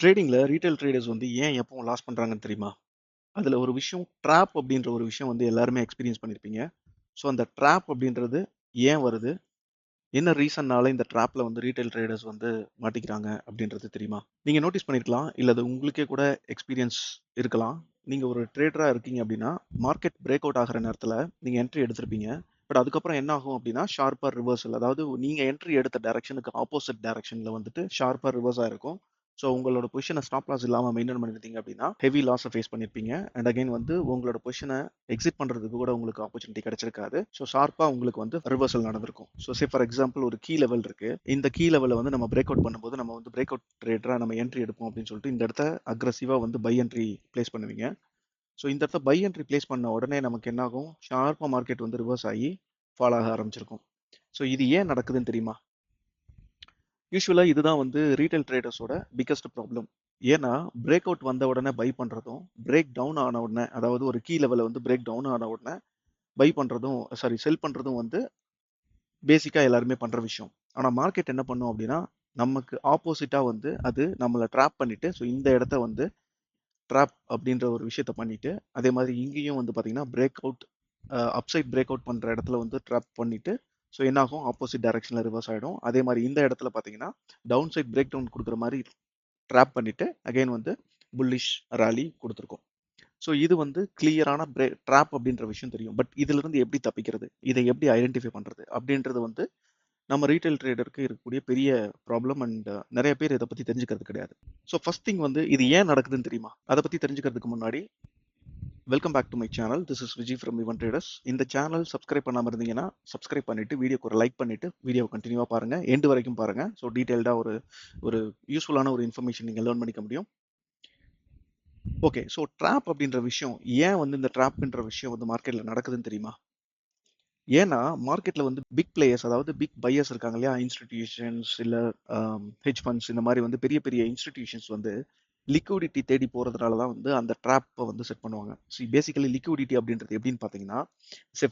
ட்ரேடிங்ல retail traders வந்து ஏன் எப்பவும் லாஸ் பண்றாங்கன்னு தெரியுமா? அதுல ஒரு விஷயம் ட்ராப் அப்படின்ற ஒரு விஷயம் வந்து எல்லாருமே எக்ஸ்பீரியன்ஸ் பண்ணியிருப்பீங்க. ஸோ அந்த ட்ராப் அப்படின்றது ஏன் வருது? என்ன ரீசன்னால இந்த ட்ராப்ல வந்து ரீட்டெயில் ட்ரேடர்ஸ் வந்து மாட்டிக்கிறாங்க அப்படின்றது தெரியுமா? நீங்க நோட்டீஸ் பண்ணியிருக்கலாம். இல்ல அது உங்களுக்கே கூட எக்ஸ்பீரியன்ஸ் இருக்கலாம். நீங்க ஒரு ட்ரேடரா இருக்கீங்க அப்படின்னா, மார்க்கெட் பிரேக் அவுட் ஆகுற நேரத்துல நீங்க என்ட்ரி எடுத்திருப்பீங்க. பட் அதுக்கப்புறம் என்ன ஆகும் அப்படின்னா, ஷார்ப்பா ரிவர்சல். அதாவது நீங்க என்ட்ரி எடுத்த டைரக்ஷனுக்கு ஆப்போசிட் டைரக்ஷன்ல வந்துட்டு ஷார்ப்பா ரிவர்ஸ் ஆயிருக்கும். ஸோ உங்களோட பொசிஷன ஸ்டாப் லாஸ் இல்லாம மெயின்டெயின் பண்ணியிருந்தீங்க அப்படின்னா, ஹெவி லாஸ ஃபேஸ் பண்ணியிருப்பீங்க. அண்ட் அகைன் வந்து உங்களோட பொசிஷன எக்ஸிட் பண்றதுக்கு கூட உங்களுக்கு ஆப்பர்ச்சுனிட்டி கிடைச்சிருக்காது. ஸோ ஷார்ப்பா உங்களுக்கு வந்து ரிவர்சல் நடந்திருக்கும். ஸோ ஃபார் எக்ஸாம்பிள் ஒரு கீ லெவல் இருக்கு. இந்த கீ லெவல வந்து நம்ம பிரேக் அவுட் பண்ணும்போது நம்ம வந்து பிரேக் அவுட் ட்ரேடரா நம்ம என்ட்ரி எடுப்போம் அப்படின்னு சொல்லிட்டு இந்த இடத்த அக்ரஸிவா வந்து பை என்ட்ரி பிளேஸ் பண்ணுவீங்க. ஸோ இந்த இடத்துல பை என்ட்ரி பிளேஸ் பண்ண உடனே நமக்கு என்ன ஆகும்? ஷார்ப்பா மார்க்கெட் வந்து ரிவர்ஸ் ஆகி ஃபால் ஆக ஆரம்பிச்சிருக்கும். ஸோ இது ஏன் நடக்குதுன்னு தெரியுமா? யூசுவலா இதுதான் வந்து ரீட்டைல் ட்ரேடர்ஸோட பிக்கஸ்ட் ப்ராப்ளம். ஏன்னா, பிரேக் அவுட் வந்த உடனே பை பண்றதும், பிரேக் டவுன் ஆன உடனே, அதாவது ஒரு கீ லெவல்ல வந்து பிரேக் டவுன் ஆன உடனே பை பண்றதும், செல் பண்றதும் வந்து பேசிக்கா எல்லாருமே பண்ற விஷயம். ஆனா மார்க்கெட் என்ன பண்ணும் அப்படின்னா, நமக்கு ஆப்போசிட்டா வந்து அது நம்மள ட்ராப் பண்ணிட்டு, ஸோ இந்த இடத்த வந்து ட்ராப் அப்படின்ற ஒரு விஷயத்த பண்ணிட்டு, அதே மாதிரி இங்கேயும் வந்து பார்த்தீங்கன்னா, break out upside break out பண்ற இடத்துல வந்து ட்ராப் பண்ணிட்டு, ஸோ என்ன ஆகும்? ஆப்போசிட் டைரக்ஷன்ல ரிவர்ஸ் ஆயிடும். அதே மாதிரி இந்த இடத்துல பார்த்தீங்கன்னா, டவுன் சைட் பிரேக் டவுன் குடுக்குற மாரி ட்ராப் பண்ணிட்டு, அகைன் வந்து புல்லிஷ் ராலி குடுத்துருக்கும். ஸோ இது வந்து கிளியரான ட்ராப் அப்படின்ற விஷயம் தெரியும். பட் இதிலிருந்து எப்படி தப்பிக்கிறது? இதை எப்படி ஐடென்டிஃபை பண்றது? அப்படின்றது வந்து நம்ம ரீட்டெயில் ட்ரேடருக்கு இருக்கக்கூடிய பெரிய ப்ராப்ளம் அண்ட் நெறைய பேர் இத பத்தி தெரிஞ்சுக்கிறது கிடையாது. ஸோ ஃபர்ஸ்ட் திங் வந்து இது ஏன் நடக்குதுன்னு தெரியுமா? அத பத்தி தெரிஞ்சுக்கிறதுக்கு முன்னாடி, welcome back to my channel. This is Vijay from even traders. இந்த சேனல் சப்ஸ்கிரைப் பண்ணாம இருந்தீங்கன்னா, சப்ஸ்கிரைப் பண்ணிட்டு வீடியோக்கு ஒரு லைக் பண்ணிட்டு, வீடியோவ கன்டினியூவா பாருங்க. எண்ட் வரைக்கும் பாருங்க. ஸோ டீடைல்டா ஒரு ஒரு யூஸ்ஃபுல்லான ஒரு இன்ஃபர்மேஷன் நீங்க லேர்ன் பண்ணிக்க முடியும். ஓகே. ஸோ ட்ராப் அப்படின்ற விஷயம், ஏன் வந்து இந்த ட்ராப்ன்ற விஷயம் வந்து மார்க்கெட்ல நடக்குதுன்னு தெரியுமா? ஏன்னா, மார்க்கெட்ல வந்து பிக் பிளேயர்ஸ், அதாவது பிக் பையர்ஸ் இருக்காங்க இல்லையா? இன்ஸ்டிடியூஷன்ஸ் இல்ல ஹெட்ஜ் ஃபண்ட்ஸ் இந்த மாரி வந்து பெரிய பெரிய இன்ஸ்டிடியூஷன்ஸ் வந்து லிக்விடிட்டி தேடி போறதுனால தான் வந்து அந்த ட்ராப்ப வந்து செட் பண்ணுவாங்க. பேசிக்கலி லிக்விடிட்டி அப்படின்றது எப்படின்னு பார்த்தீங்கன்னா,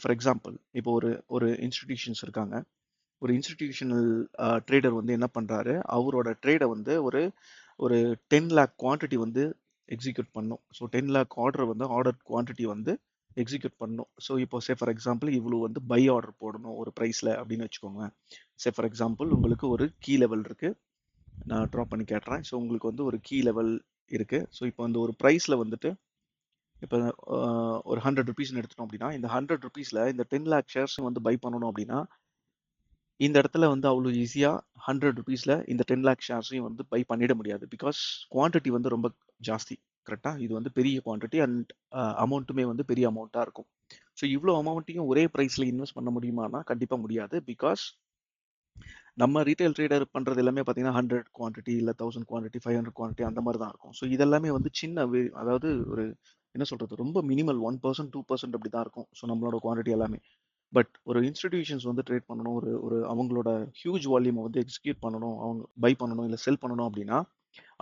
ஃபார் எக்ஸாம்பிள் இப்போ ஒரு ஒரு இன்ஸ்டிடியூஷன்ஸ் இருக்காங்க. ஒரு இன்ஸ்டிடியூஷனல் ட்ரேடர் வந்து என்ன பண்றாரு? அவரோட ட்ரேட வந்து ஒரு ஒரு 10,00,000 குவான்டிட்டி வந்து எக்ஸிக்யூட் பண்ணும். ஸோ 10,00,000 ஆர்டர் குவான்டிட்டி வந்து எக்ஸிக்யூட் பண்ணணும். ஸோ இப்போ ஃபார் எக்ஸாம்பிள் இவ்வளோ வந்து பை ஆர்டர் போடணும் ஒரு பிரைஸ்ல அப்படின்னு வச்சுக்கோங்க. ஃபார் எக்ஸாம்பிள் உங்களுக்கு ஒரு கீ லெவல் இருக்கு. நான் ட்ரா பண்ணி காட்டுறேன். ஸோ உங்களுக்கு வந்து ஒரு கீ லெவல் இருக்கு. ஸோ இப்போ வந்து ஒரு பிரைஸ்ல வந்துட்டு இப்போ ஒரு ₹100 எடுத்துட்டோம் அப்படின்னா, இந்த ₹100 இந்த 10,00,000 ஷேர்ஸ் வந்து பை பண்ணணும் அப்படின்னா, இந்த இடத்துல வந்து அவ்வளோ ஈஸியா ₹100 இந்த 10,00,000 ஷேர்ஸையும் வந்து பை பண்ணிட முடியாது. பிகாஸ் குவான்டிட்டி வந்து ரொம்ப ஜாஸ்தி. கரெக்ட்டா? இது வந்து பெரிய குவான்டிட்டி அண்ட் அமௌண்ட்டுமே வந்து பெரிய அமௌண்ட்டா இருக்கும். ஸோ இவ்ளோ அமௌண்ட்டையும் ஒரே பிரைஸ்ல இன்வெஸ்ட் பண்ண முடியுமான்னா, கண்டிப்பா முடியாது. பிகாஸ் நம்ம ரீட்டெயில் ட்ரேடர் பண்றது எல்லாமே பார்த்தீங்கன்னா, 100 குவான்டிட்டி இல்ல 1000 குவான்டிட்டி, 500 குவான்டிட்டி அந்த மாரி தான் இருக்கும். ஸோ இதெல்லாமே வந்து சின்ன அதாவது ஒரு என்ன சொல்றது? ரொம்ப மினிமல் 1%, 2% அப்படி தான் இருக்கும். ஸோ நம்மளோட குவான்டிட்டி எல்லாமே. பட் ஒரு இன்ஸ்டிடியூஷன்ஸ் வந்து ட்ரேட் பண்ணணும். ஒரு ஒரு அவங்களோட ஹியூஜ் வால்யூம வந்து எக்ஸிக்யூட் பண்ணணும். அவங்க பை பண்ணணும், இல்ல செல் பண்ணணும் அப்படின்னா,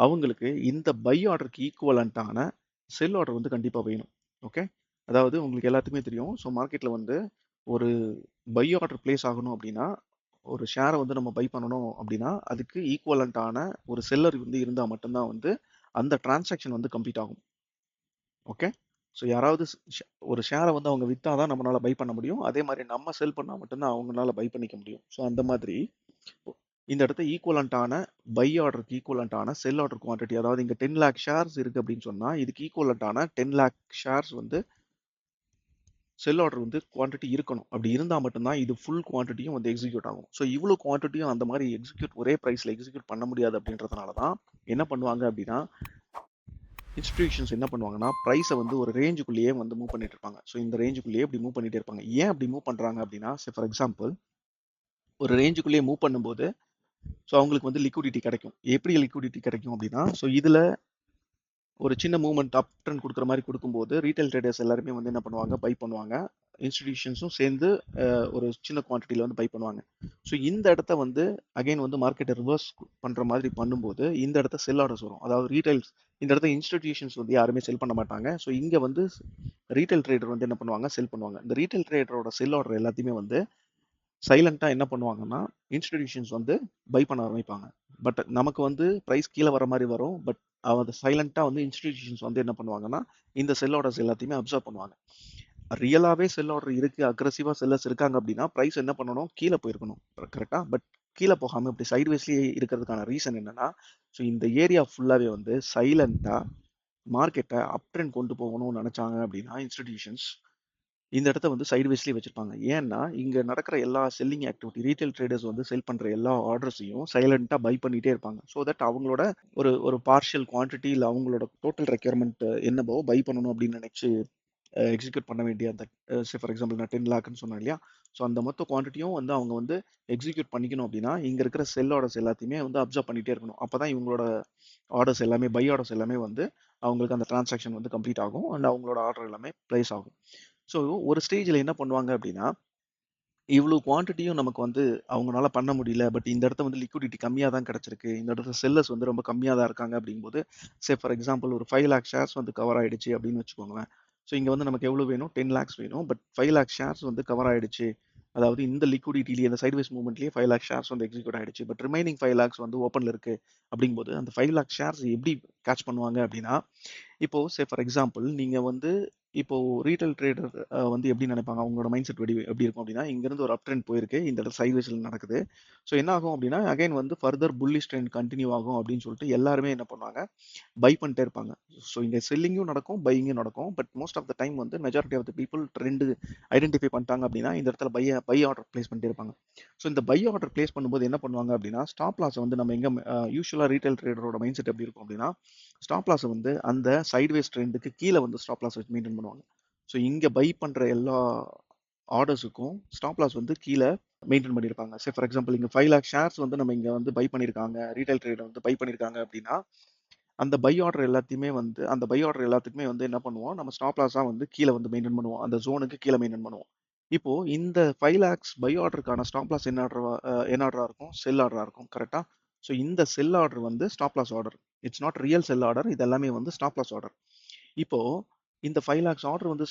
அவங்களுக்கு இந்த பை ஆர்டருக்கு ஈக்குவலன்ட்டான செல் ஆர்டர் வந்து கண்டிப்பா வேணும். ஓகே. அதாவது உங்களுக்கு எல்லாத்துக்குமே தெரியும். ஸோ மார்க்கெட்ல வந்து ஒரு பை ஆர்டர் பிளேஸ் ஆகணும் அப்படின்னா, ஒரு ஷேர வந்து நம்ம பை பண்ணணும் அப்படின்னா, அதுக்கு ஈக்குவலன்ட்டான ஒரு செல்லர் வந்து இருந்தா மட்டும் தான் வந்து அந்த டிரான்சாக்ஷன் வந்து கம்ப்ளீட் ஆகும். ஓகே. ஸோ யாராவது ஒரு ஷேர வந்து அவங்க வித்தா தான் நம்மளால பை பண்ண முடியும். அதே மாரி நம்ம செல் பண்ணா மட்டும் தான் அவங்கனால பை பண்ணிக்க முடியும். ஸோ அந்த மாதிரி இந்த இடத்த ஈக்குவலன்ட்டான பை ஆர்டருக்கு ஈக்குவலன்ட்டான செல் ஆர்டர் குவான்டிட்டி, அதாவது இங்க 10,00,000 ஷேர்ஸ் இருக்கு அப்படின்னு சொன்னா, இதுக்கு ஈக்குவலன்ட்டான 10,00,000 ஷேர்ஸ் வந்து செல் ஆர்டர் வந்து குவான்டிட்டி இருக்கணும். அப்படி இருந்தா மட்டும் தான் இது ஃபுல் குவான்டிட்டியும் வந்து எக்ஸிக்யூட் ஆகும். ஸோ இவ்வளோ குவான்டிட்டியும் அந்த மாரி ஒரே பிரைஸ்ல எக்ஸிக்யூட் பண்ண முடியாது அப்படின்றதுனால தான் என்ன பண்ணுவாங்க அப்படின்னா, இன்ஸ்டிடியூஷன்ஸ் என்ன பண்ணுவாங்கன்னா, பிரைஸ வந்து ஒரு ரேஞ்சுக்குள்ளேயே வந்து மூவ் பண்ணிட்டு இருப்பாங்க. ஸோ இந்த ரேஞ்சுக்குள்ளேயே இப்படி மூவ் பண்ணிட்டே இருப்பாங்க. ஏன் அப்படி மூவ் பண்றாங்க அப்படின்னா, ஃபார் எக்ஸாம்பிள் ஒரு ரேஞ்சுக்குள்ளேயே மூவ் பண்ணும்போது, ஸோ அவங்களுக்கு வந்து லிக்விடிட்டி கிடைக்கும். எப்படி லிக்விடிட்டி கிடைக்கும் அப்படின்னா, ஸோ இதுல ஒரு சின்ன மூவ்மெண்ட் அப் ட்ரெண்ட் குடுக்குற மாரி குடுக்கும்போது, ரீட்டெயில் ட்ரேடர்ஸ் எல்லாருமே வந்து என்ன பண்ணுவாங்க, பை பண்ணுவாங்க. இன்ஸ்டிடியூஷன்ஸும் சேர்ந்து ஒரு சின்ன குவான்டிட்டில வந்து பை பண்ணுவாங்க. ஸோ இந்த இடத்த வந்து அகைன் வந்து மார்க்கெட்ட ரிவர்ஸ் பண்ற மாதிரி பண்ணும்போது, இந்த இடத்த செல் ஆர்டர்ஸ் வரும். அதாவது ரீட்டெயில்ஸ் இந்த இடத்த இன்ஸ்டிடியூஷன்ஸ் வந்து யாருமே செல் பண்ண மாட்டாங்க. ஸோ இங்க வந்து ரீட்டெயில் ட்ரேடர் வந்து என்ன பண்ணுவாங்க, செல் பண்ணுவாங்க. இந்த ரீட்டெயில் ட்ரேடரோட செல் ஆர்டர் எல்லாத்தையுமே வந்து சைலண்டா என்ன பண்ணுவாங்கன்னா, இன்ஸ்டிடியூஷன்ஸ் வந்து பை பண்ண ஆரம்பிப்பாங்க. பட் நமக்கு வந்து பிரைஸ் கீழ வர மாரி வரும். பட் அது சைலண்டா வந்து இன்ஸ்டிடியூஷன்ஸ் வந்து என்ன பண்ணுவாங்கன்னா, இந்த செல் ஆர்டர்ஸ் எல்லாத்தையுமே அப்சர்வ் பண்ணுவாங்க. ரியலாவே செல் ஆர்டர் இருக்கு, அக்ரெசிவா செல்லர்ஸ் இருக்காங்க அப்படின்னா, பிரைஸ் என்ன பண்ணணும்? கீழ போயிருக்கணும். கரெக்ட்டா? பட் கீழ போகாம இப்படி சைட்வேஸ்லயே இருக்கிறதுக்கான ரீசன் என்னன்னா, ஸோ இந்த ஏரியா ஃபுல்லாவே வந்து சைலண்டா மார்க்கெட்ட அப் ட்ரெண்ட் கொண்டு போகணும்னு நெனச்சாங்க அப்படின்னா, இன்ஸ்டிடியூஷன்ஸ் இந்த இடத்த வந்து சைட்வேஸ்லயே வச்சிருப்பாங்க. ஏன்னா, இங்க நடக்கிற எல்லா செல்லிங் ஆக்டிவிட்டி ரீட்டெயில் ட்ரேடர்ஸ் வந்து செல் பண்ற எல்லா ஆர்டர்ஸையும் சைலன்ட்டா பை பண்ணிட்டே இருப்பாங்க. ஸோ தட் அவங்களோட ஒரு ஒரு பார்ஷியல் குவான்டிட்டி இல்ல அவங்களோட டோட்டல் ரெக்யர்மென்ட் என்னவோ பை பண்ணணும் அப்படின்னு நினைச்சு எக்ஸிக்யூட் பண்ண வேண்டிய அந்த ஃபார் எக்ஸாம்பிள் நான் 10 லேக்ன்னு சொன்னேன் இல்லையா? ஸோ அந்த மொத்த குவான்டிட்டியும் வந்து அவங்க வந்து எக்ஸிக்யூட் பண்ணிக்கணும் அப்படின்னா, இங்க இருக்கிற செல் ஆர்டர்ஸ் எல்லாத்தையுமே வந்து அப்சர்வ் பண்ணிட்டே இருக்கணும். அப்பதான் இவங்களோட ஆர்டர்ஸ் எல்லாமே பை ஆர்டர்ஸ் எல்லாமே வந்து அவங்களுக்கு அந்த டிரான்சாக்ஷன் வந்து கம்ப்ளீட் ஆகும். அண்ட் அவங்களோட ஆர்டர் எல்லாமே பிளேஸ் ஆகும். ஸோ ஒரு ஸ்டேஜ்ல என்ன பண்ணுவாங்க அப்படின்னா, இவ்ளோ குவான்டிட்டியும் நமக்கு வந்து அவங்கனால பண்ண முடியல. பட் இந்த இடத்துல வந்து லிக்விடிட்டி கம்மியா தான் கிடைச்சிருக்கு. இந்த இடத்துல செல்லர்ஸ் வந்து ரொம்ப கம்மியா தான் இருக்காங்க அப்படிங்கும்போது, ஃபார் எக்ஸாம்பிள் ஒரு 5,00,000 ஷேர்ஸ் வந்து கவர் ஆயிடுச்சு அப்படின்னு வச்சுக்கோங்களேன். ஸோ இங்க வந்து நமக்கு எவ்வளோ வேணும்? 10,00,000 வேணும். பட் 5,00,000 ஷேர்ஸ் வந்து கவர் ஆயிடுச்சு. அதாவது இந்த லிக்விடிட்டிலயே இந்த சைட்வேஸ் மூவ்மெண்ட்லயே 5,00,000 ஷேர்ஸ் வந்து எக்ஸிக்யூட் ஆயிடுச்சு. பட் ரிமைனிங் 5,00,000 வந்து ஓப்பன்ல இருக்கு அப்படிங்கும்போது, அந்த 5,00,000 ஷேர்ஸ் எப்படி கேட்ச் பண்ணுவாங்க அப்படின்னா, இப்போ ஃபார் எக்ஸாம்பிள் நீங்க வந்து இப்போ ரீட்டெயில் ட்ரேடர் வந்து எப்படி நினைப்பாங்க? அவங்களோட மைண்ட் செட் எப்படி இருக்கும் அப்படின்னா, இங்கேருந்து ஒரு அப் ட்ரெண்ட் போயிருக்கு. இந்த இடத்துல சைட்வேஸ்ல நடக்குது. ஸோ என்ன ஆகும் அப்படின்னா, அகைன் வந்து ஃபர்தர் புல்லிஷ் ட்ரெண்ட் கன்டின்யூ ஆகும் அப்படின்னு சொல்லிட்டு எல்லாருமே என்ன பண்ணுவாங்க? பை பண்ணிட்டே இருப்பாங்க. ஸோ இங்க செல்லிங்கும் நடக்கும், பையிங்கும் நடக்கும். But most of the time வந்து majority of the people trend identify பண்ணிட்டாங்க அப்படின்னா, இந்த இடத்துல பை ஆர்டர் பிளேஸ் பண்ணிட்டே இருப்பாங்க. ஸோ இந்த பை ஆர்டர் பிளேஸ் பண்ணும்போது என்ன பண்ணுவாங்க அப்படின்னா, ஸ்டாப் லாஸ் வந்து நம்ம எங்க யூசுவலா ரீட்டெயில் ட்ரேடரோட மைண்ட் செட் எப்படி இருக்கும் அப்படின்னா, ஸ்டாப் லாஸ் வந்து அந்த சைட்வேஸ் ட்ரெண்டுக்கு கீழ வந்து ஸ்டாப் லாஸ் வச்சு மெயின்டெயின் பண்ணுவாங்க. ஸோ இங்க பை பண்ற எல்லா ஆர்டர்ஸுக்கும் ஸ்டாப் லாஸ் வந்து கீழ மெயின்டெயின் பண்ணியிருப்பாங்க. ஃபார் எக்ஸாம்பிள் இங்க 5,00,000 ஷேர்ஸ் வந்து நம்ம இங்க வந்து பை பண்ணியிருக்காங்க. ரீட்டெயில் ட்ரேடர் வந்து பை பண்ணியிருக்காங்க அப்படின்னா, அந்த பை ஆர்டர் எல்லாத்தையுமே வந்து அந்த பை ஆர்டர் எல்லாத்துக்குமே வந்து என்ன பண்ணுவோம், நம்ம ஸ்டாப் லாஸா வந்து கீழ வந்து மெயின்டெயின் பண்ணுவோம். அந்த ஜோனுக்கு கீழ மெயின்டெயின் பண்ணுவோம். இப்போ இந்த 5,00,000 பை ஆர்டருக்கான ஸ்டாப் லாஸ் என்ன ஆர்டரா இருக்கும்? செல் ஆர்டரா இருக்கும். கரெக்ட்டா? ஸோ இந்த செல் ஆர்டர் வந்து stop loss order. It's not real sell order. இது எல்லாமே வந்து ஸ்டாப் லாஸ் ஆர்டர். இப்போ இந்த 5,00,000 ஆர்டர் வந்து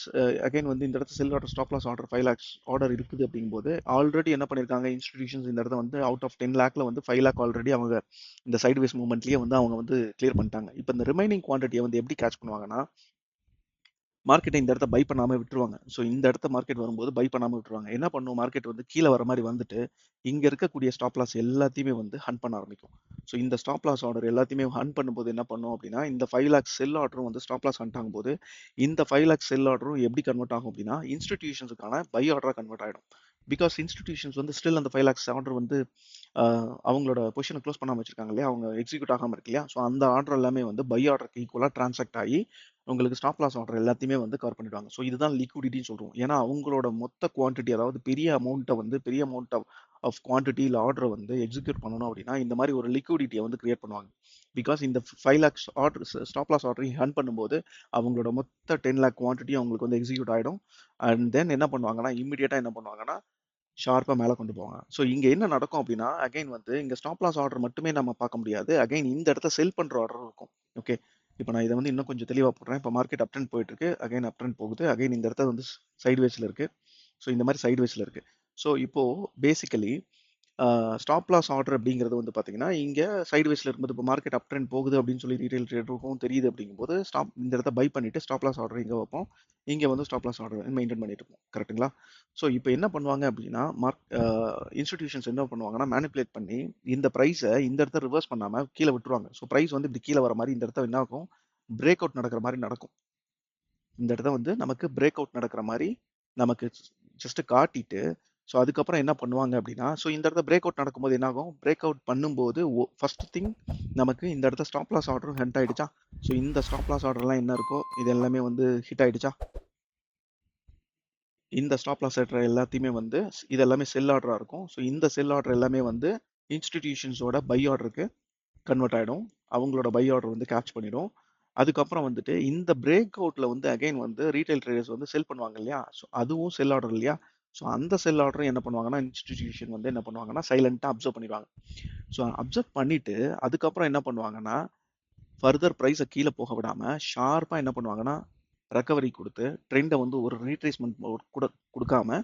அகைன் வந்து இந்த இடத்துல sell order stop loss order 5,00,000 order இருக்குது அப்படிங்கும்போது ஆல்ரெடி என்ன பண்ணியிருக்காங்க இன்ஸ்டிடியூஷன்ஸ் இந்த இடத்துல வந்து அவுட் ஆஃப் 10,00,000ல வந்து 5,00,000 ஆல்ரெடி அவங்க இந்த சைட்வேஸ் மூவ்மெண்ட்லயே வந்து அவங்க வந்து கிளியர் பண்ணிட்டாங்க. இப்போ இந்த ரிமைனிங் குவான்டிட்டியை வந்து எப்படி கேட்ச் பண்ணுவாங்கன்னா, மார்க்கெட்ட இந்த இடத்த பை பண்ணாம விட்டுருவாங்க. ஸோ இந்த இடத்த மார்க்கெட் வரும்போது பை பண்ணாம விட்டுருவாங்க. என்ன பண்ணும் மார்க்கெட் வந்து கீழ வர மாரி வந்துட்டு, இங்க இருக்கக்கூடிய ஸ்டாப் லாஸ் எல்லாத்தையுமே வந்து ஹண்ட் பண்ண ஆரம்பிக்கும். ஸோ இந்த ஸ்டாப் லாஸ் ஆர்டர் எல்லாத்தையுமே ஹண்ட் பண்ணும்போது என்ன பண்ணும் அப்படின்னா, இந்த 5,00,000 செல் ஆர்டரும் வந்து ஸ்டாப் லாஸ் ஹண்ட் ஆகும்போது, இந்த 5,00,000 செல் ஆர்டரும் எப்படி கன்வெர்ட் ஆகும் அப்படின்னா, இன்ஸ்டிடியூஷன்ஸ்க்கான பை ஆர்டரா கன்வெர்ட் ஆயிடும். பிகாஸ் இன்ஸ்டிடியூஷன்ஸ் வந்து ஸ்டில் அந்த 5,00,000 ஆர்டர் வந்து அவங்களோட பொசிஷன க்ளோஸ் பண்ணாம வச்சிருக்காங்க இல்லையா? அவங்க எக்ஸிக்யூட் ஆகாம இருக்கு இல்லையா? ஸோ அந்த ஆர்டர் எல்லாமே வந்து பை ஆர்டருக்கு ஈக்குவலா டிரான்சாக்ட் ஆகி உங்களுக்கு ஸ்டாப் லாஸ் ஆர்டர் எல்லாத்தையுமே வந்து கவர் பண்ணிடுவாங்க. ஸோ இதுதான் லிக்விடிட்டின்னு சொல்றோம். ஏன்னா அவங்களோட மொத்த குவான்டிட்டி அதாவது பெரிய அமௌண்ட் ஆஃப் குவான்டிட்டி இல்ல ஆர்டர வந்து எக்ஸிக்யூட் பண்ணணும் அப்படின்னா, இந்த மாரி ஒரு லிக்விடிட்டிய வந்து கிரியேட் பண்ணுவாங்க. பிகாஸ் இந்த 5,00,000 ஆர்டர் ஸ்டாப் லாஸ் ஆர்டரையும் ஹர்ன் பண்ணும்போது, அவங்களோட மொத்த 10,00,000 குவான்டிட்டியும் அவங்களுக்கு வந்து எக்ஸிக்யூட் ஆயிடும். அண்ட் தென் என்ன பண்ணுவாங்கன்னா, இம்மீடியட்டா என்ன பண்ணுவாங்கன்னா, ஷார்ப்பா மேல கொண்டு போவாங்க. ஸோ இங்க என்ன நடக்கும் அப்டின்னா, அகைன் வந்து இங்க ஸ்டாப் லாஸ் ஆர்டர் மட்டுமே நம்ம பார்க்க முடியாது. அகைன் இந்த இடத்துல செல் பண்ற ஆர்டரும் இருக்கும். ஓகே. இப்ப நான் இத வந்து இன்னும் கொஞ்சம் தெளிவா போடுறேன். இப்ப மார்க்கெட் அப் ட்ரெண்ட் போயிட்டு இருக்கு. அகைன் அப் ட்ரெண்ட் போகுது. அகைன் இந்த இடத்துல வந்து சைட்வேஸ்ல இருக்கு. ஸோ இந்த மாரி சைட்வேஸ்ல இருக்கு. ஸோ இப்போ பேசிக்கலி ஸ்டாப் லாஸ் ஆர்டர் அப்படிங்கிறது வந்து பார்த்தீங்கன்னா, இங்க சைட்வேஸ்ல இருக்கும்போது இப்போ மார்க்கெட் அப் ட்ரெண்ட் போகுது அப்படின்னு சொல்லி ரீட்டெயில் ட்ரேடருக்கும் தெரியுது அப்படிங்கும்போது, இந்த இடத்த பை பண்ணிட்டு ஸ்டாப் லாஸ் ஆர்டர் இங்க வைப்போம். இங்க வந்து ஸ்டாப் லாஸ் ஆர்டர் மெயின்டெயின் பண்ணிட்டு இருப்போம். கரெக்ட்டுங்களா? ஸோ இப்போ என்ன பண்ணுவாங்க அப்படின்னா, இன்ஸ்டிடியூஷன்ஸ் என்ன பண்ணுவாங்கன்னா, மேனிபுலேட் பண்ணி இந்த பிரைஸ இந்த இடத்த ரிவர்ஸ் பண்ணாம கீழ விட்டுருவாங்க. ஸோ பிரைஸ் வந்து இப்படி கீழ வர மாரி இந்த இடத்துல என்ன ஆகும்? பிரேக் அவுட் நடக்கிற மாரி நடக்கும். இந்த இடத்த வந்து நமக்கு பிரேக் அவுட் நடக்கிற மாரி நமக்கு ஜஸ்ட் காட்டிட்டு, ஸோ அதுக்கப்புறம் என்ன பண்ணுவாங்க அப்படின்னா, ஸோ இந்த இடத்துல பிரேக் அவுட் நடக்கும்போது என்ன ஆகும்? பிரேக் அவுட் பண்ணும்போது ஃபர்ஸ்ட் திங் நமக்கு இந்த இடத்துல ஸ்டாப் லாஸ் ஆர்டரும் ஹிட் ஆயிடுச்சா? ஸோ இந்த ஸ்டாப் லாஸ் ஆர்டர்லாம் என்ன இருக்கோ, இது எல்லாமே வந்து ஹிட் ஆயிடுச்சா? இந்த ஸ்டாப் லாஸ் ஆர்டர் எல்லாத்தையுமே வந்து இது எல்லாமே செல் ஆர்டரா இருக்கும். ஸோ இந்த செல் ஆர்டர் எல்லாமே வந்து இன்ஸ்டிடியூஷன்ஸோட பை ஆர்டருக்கு கன்வெர்ட் ஆயிடும். அவங்களோட பை ஆர்டர் வந்து கேட்ச் பண்ணிடும். அதுக்கப்புறம் வந்துட்டு இந்த பிரேக் அவுட்ல வந்து அகைன் வந்து ரீட்டைல் ட்ரேடர்ஸ் வந்து செல் பண்ணுவாங்க இல்லையா? ஸோ அதுவும் செல் ஆர்டர் இல்லையா? ஸோ அந்த செல் ஆர்டரும் என்ன பண்ணுவாங்கன்னா, இன்ஸ்டிடியூஷன் வந்து என்ன பண்ணுவாங்கன்னா, சைலன்ட்டா அப்சர்வ் பண்ணிருவாங்க. ஸோ அப்சர்வ் பண்ணிட்டு அதுக்கப்புறம் என்ன பண்ணுவாங்கன்னா, ஃபர்தர் பிரைஸ கீழ போக விடாம ஷார்ப்பா என்ன பண்ணுவாங்கன்னா, ரெக்கவரி குடுத்து ட்ரெண்ட வந்து ஒரு ரீட்ரேஸ்மென்ட் கூட குடுக்காம